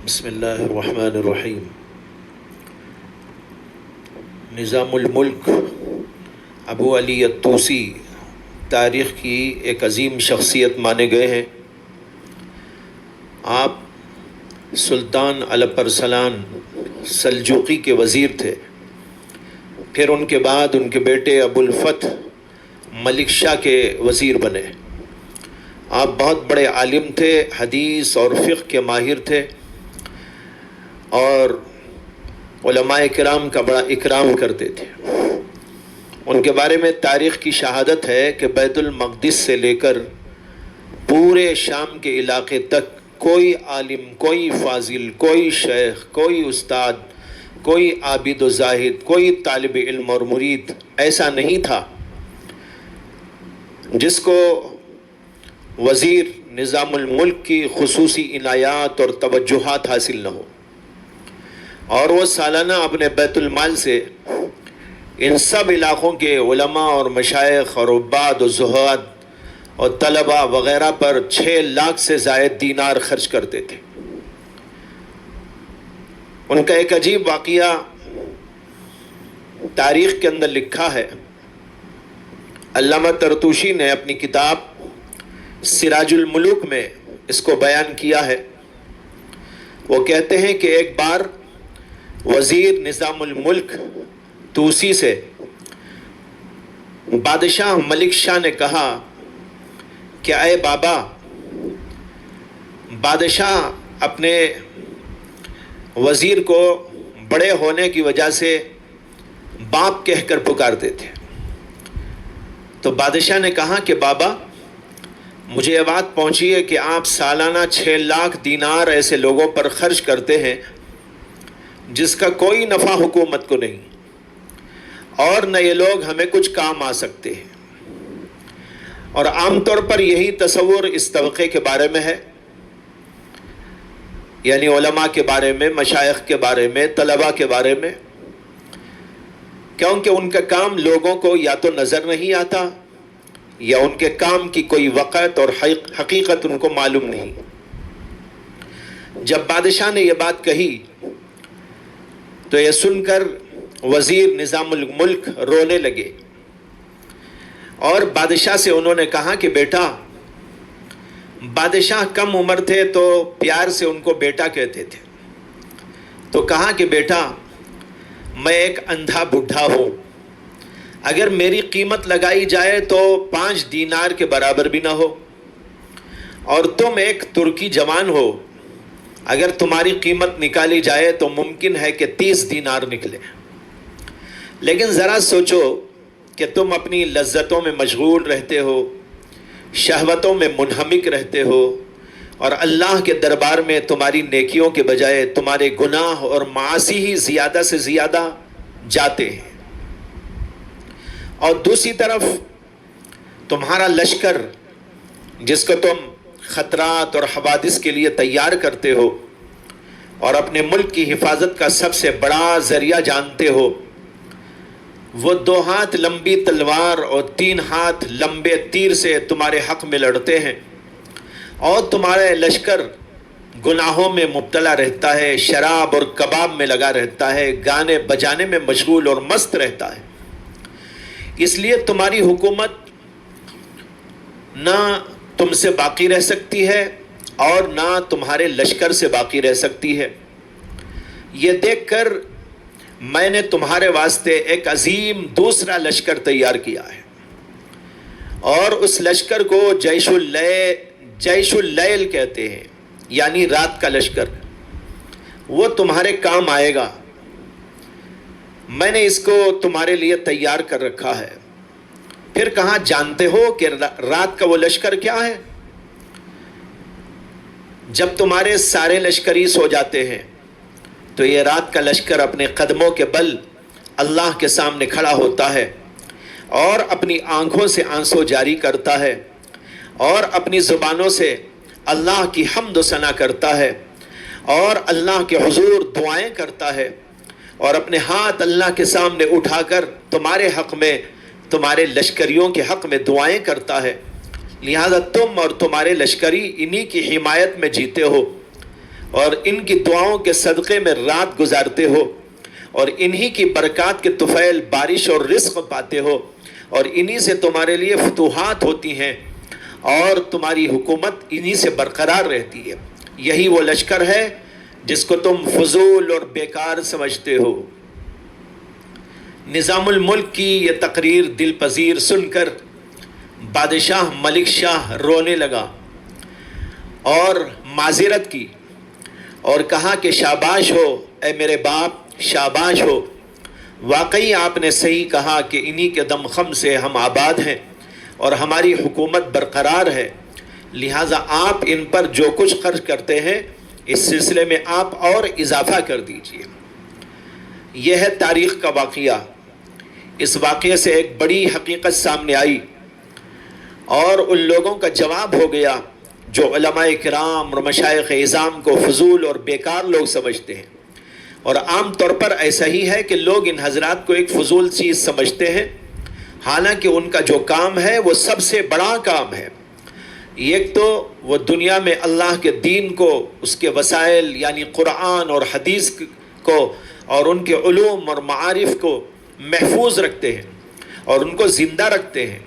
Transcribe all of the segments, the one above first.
بسم اللہ الرحمن الرحیم۔ نظام الملک ابو علی الطوسی تاریخ کی ایک عظیم شخصیت مانے گئے ہیں۔ آپ سلطان الپ ارسلان سلجوقی کے وزیر تھے، پھر ان کے بعد ان کے بیٹے ابو الفتح ملک شاہ کے وزیر بنے۔ آپ بہت بڑے عالم تھے، حدیث اور فقہ کے ماہر تھے، اور علماء کرام کا بڑا اکرام کرتے تھے۔ ان کے بارے میں تاریخ کی شہادت ہے کہ بیت المقدس سے لے کر پورے شام کے علاقے تک کوئی عالم، کوئی فاضل، کوئی شیخ، کوئی استاد، کوئی عابد و زاہد، کوئی طالب علم اور مرید ایسا نہیں تھا جس کو وزیر نظام الملک کی خصوصی عنایات اور توجہات حاصل نہ ہو، اور وہ سالانہ اپنے بیت المال سے ان سب علاقوں کے علماء اور مشائخ اور عباد و زہاد اور طلباء وغیرہ پر 6 لاکھ سے زائد دینار خرچ کرتے تھے۔ ان کا ایک عجیب واقعہ تاریخ کے اندر لکھا ہے۔ علامہ طرطوشی نے اپنی کتاب سراج الملوک میں اس کو بیان کیا ہے۔ وہ کہتے ہیں کہ ایک بار وزیر نظام الملک طوسی سے بادشاہ ملک شاہ نے کہا کہ اے بابا، بادشاہ اپنے وزیر کو بڑے ہونے کی وجہ سے باپ کہہ کر پکارتے تھے۔ تو بادشاہ نے کہا کہ بابا، مجھے یہ بات پہنچی ہے کہ آپ سالانہ 6 لاکھ دینار ایسے لوگوں پر خرچ کرتے ہیں جس کا کوئی نفع حکومت کو نہیں، اور نہ یہ لوگ ہمیں کچھ کام آ سکتے ہیں، اور عام طور پر یہی تصور اس طبقے کے بارے میں ہے، یعنی علماء کے بارے میں، مشائخ کے بارے میں، طلباء کے بارے میں، کیونکہ ان کا کام لوگوں کو یا تو نظر نہیں آتا یا ان کے کام کی کوئی وقت اور حقیقت ان کو معلوم نہیں۔ جب بادشاہ نے یہ بات کہی تو یہ سن کر وزیر نظام الملک رونے لگے، اور بادشاہ سے انہوں نے کہا کہ بیٹا، بادشاہ کم عمر تھے تو پیار سے ان کو بیٹا کہتے تھے، تو کہا کہ بیٹا، میں ایک اندھا بڈھا ہوں، اگر میری قیمت لگائی جائے تو 5 دینار کے برابر بھی نہ ہو، اور تم ایک ترکی جوان ہو، اگر تمہاری قیمت نکالی جائے تو ممکن ہے کہ 30 دینار نکلے، لیکن ذرا سوچو کہ تم اپنی لذتوں میں مشغول رہتے ہو، شہوتوں میں منہمک رہتے ہو، اور اللہ کے دربار میں تمہاری نیکیوں کے بجائے تمہارے گناہ اور معاصی ہی زیادہ سے زیادہ جاتے ہیں، اور دوسری طرف تمہارا لشکر جس کو تم خطرات اور حوادث کے لیے تیار کرتے ہو اور اپنے ملک کی حفاظت کا سب سے بڑا ذریعہ جانتے ہو، وہ 2 ہاتھ لمبی تلوار اور 3 ہاتھ لمبے تیر سے تمہارے حق میں لڑتے ہیں، اور تمہارا لشکر گناہوں میں مبتلا رہتا ہے، شراب اور کباب میں لگا رہتا ہے، گانے بجانے میں مشغول اور مست رہتا ہے۔ اس لیے تمہاری حکومت نہ تم سے باقی رہ سکتی ہے اور نہ تمہارے لشکر سے باقی رہ سکتی ہے۔ یہ دیکھ کر میں نے تمہارے واسطے ایک عظیم دوسرا لشکر تیار کیا ہے، اور اس لشکر کو جیش اللیل کہتے ہیں، یعنی رات کا لشکر۔ وہ تمہارے کام آئے گا، میں نے اس کو تمہارے لیے تیار کر رکھا ہے۔ پھر کہا، جانتے ہو کہ رات کا وہ لشکر کیا ہے؟ جب تمہارے سارے لشکری سو جاتے ہیں تو یہ رات کا لشکر اپنے قدموں کے بل اللہ کے سامنے کھڑا ہوتا ہے، اور اپنی آنکھوں سے آنسو جاری کرتا ہے، اور اپنی زبانوں سے اللہ کی حمد و ثنا کرتا ہے، اور اللہ کے حضور دعائیں کرتا ہے، اور اپنے ہاتھ اللہ کے سامنے اٹھا کر تمہارے حق میں، تمہارے لشکریوں کے حق میں دعائیں کرتا ہے۔ لہذا تم اور تمہارے لشکری انہی کی حمایت میں جیتے ہو، اور ان کی دعاؤں کے صدقے میں رات گزارتے ہو، اور انہی کی برکات کے طفیل بارش اور رزق پاتے ہو، اور انہی سے تمہارے لیے فتوحات ہوتی ہیں، اور تمہاری حکومت انہی سے برقرار رہتی ہے۔ یہی وہ لشکر ہے جس کو تم فضول اور بیکار سمجھتے ہو۔ نظام الملک کی یہ تقریر دل پذیر سن کر بادشاہ ملک شاہ رونے لگا اور معذرت کی اور کہا کہ شاباش ہو اے میرے باپ، شاباش ہو، واقعی آپ نے صحیح کہا کہ انہی کے دم خم سے ہم آباد ہیں اور ہماری حکومت برقرار ہے، لہٰذا آپ ان پر جو کچھ خرچ کرتے ہیں اس سلسلے میں آپ اور اضافہ کر دیجئے۔ یہ ہے تاریخ کا واقعہ۔ اس واقعے سے ایک بڑی حقیقت سامنے آئی اور ان لوگوں کا جواب ہو گیا جو علماء کرام اور مشائخ اعظام کو فضول اور بیکار لوگ سمجھتے ہیں، اور عام طور پر ایسا ہی ہے کہ لوگ ان حضرات کو ایک فضول چیز سمجھتے ہیں، حالانکہ ان کا جو کام ہے وہ سب سے بڑا کام ہے۔ ایک تو وہ دنیا میں اللہ کے دین کو، اس کے وسائل یعنی قرآن اور حدیث کو اور ان کے علوم اور معارف کو محفوظ رکھتے ہیں اور ان کو زندہ رکھتے ہیں،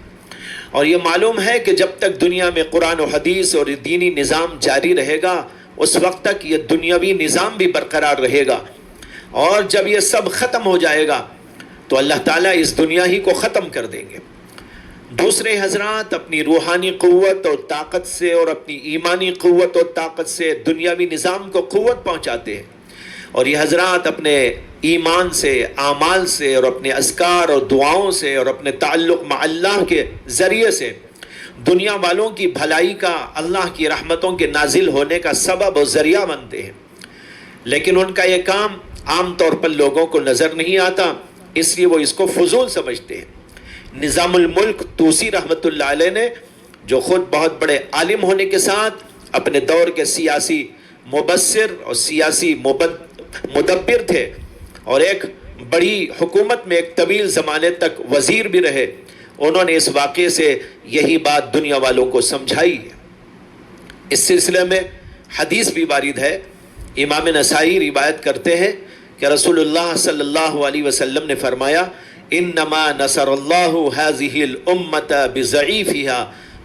اور یہ معلوم ہے کہ جب تک دنیا میں قرآن و حدیث اور دینی نظام جاری رہے گا اس وقت تک یہ دنیاوی نظام بھی برقرار رہے گا، اور جب یہ سب ختم ہو جائے گا تو اللہ تعالیٰ اس دنیا ہی کو ختم کر دیں گے۔ دوسرے حضرات اپنی روحانی قوت اور طاقت سے اور اپنی ایمانی قوت اور طاقت سے دنیاوی نظام کو قوت پہنچاتے ہیں، اور یہ حضرات اپنے ایمان سے، اعمال سے اور اپنے اذکار اور دعاؤں سے اور اپنے تعلق مع اللہ کے ذریعے سے دنیا والوں کی بھلائی کا، اللہ کی رحمتوں کے نازل ہونے کا سبب اور ذریعہ بنتے ہیں، لیکن ان کا یہ کام عام طور پر لوگوں کو نظر نہیں آتا، اس لیے وہ اس کو فضول سمجھتے ہیں۔ نظام الملک طوسی رحمۃ اللہ علیہ نے، جو خود بہت بڑے عالم ہونے کے ساتھ اپنے دور کے سیاسی مبصر اور سیاسی مدبر تھے اور ایک بڑی حکومت میں ایک طویل زمانے تک وزیر بھی رہے، انہوں نے اس واقعے سے یہی بات دنیا والوں کو سمجھائی ہے۔ اس سلسلے میں حدیث بھی وارد ہے، امام نسائی روایت کرتے ہیں کہ رسول اللہ صلی اللہ علیہ وسلم نے فرمایا انما نصر اللہ هذه الامة بضعیفها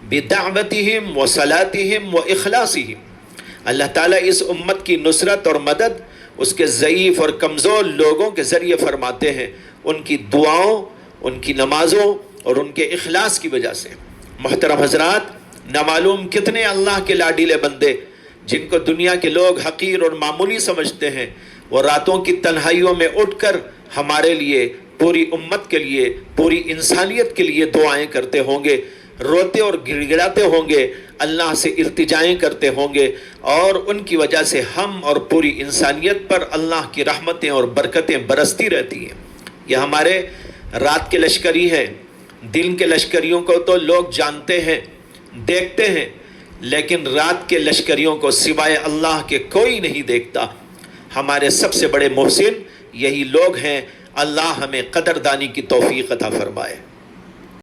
بدعوتهم وصلاتهم واخلاصهم۔ اللہ تعالیٰ اس امت کی نصرت اور مدد اس کے ضعیف اور کمزور لوگوں کے ذریعے فرماتے ہیں، ان کی دعاؤں، ان کی نمازوں اور ان کے اخلاص کی وجہ سے۔ محترم حضرات، نہ معلوم کتنے اللہ کے لاڈیلے بندے جن کو دنیا کے لوگ حقیر اور معمولی سمجھتے ہیں، وہ راتوں کی تنہائیوں میں اٹھ کر ہمارے لیے، پوری امت کے لیے، پوری انسانیت کے لیے دعائیں کرتے ہوں گے، روتے اور گڑ گڑاتے ہوں گے، اللہ سے التجائیں کرتے ہوں گے، اور ان کی وجہ سے ہم اور پوری انسانیت پر اللہ کی رحمتیں اور برکتیں برستی رہتی ہیں۔ یہ ہمارے رات کے لشکری ہیں، دن کے لشکریوں کو تو لوگ جانتے ہیں، دیکھتے ہیں، لیکن رات کے لشکریوں کو سوائے اللہ کے کوئی نہیں دیکھتا۔ ہمارے سب سے بڑے محسن یہی لوگ ہیں، اللہ ہمیں قدردانی کی توفیق عطا فرمائے۔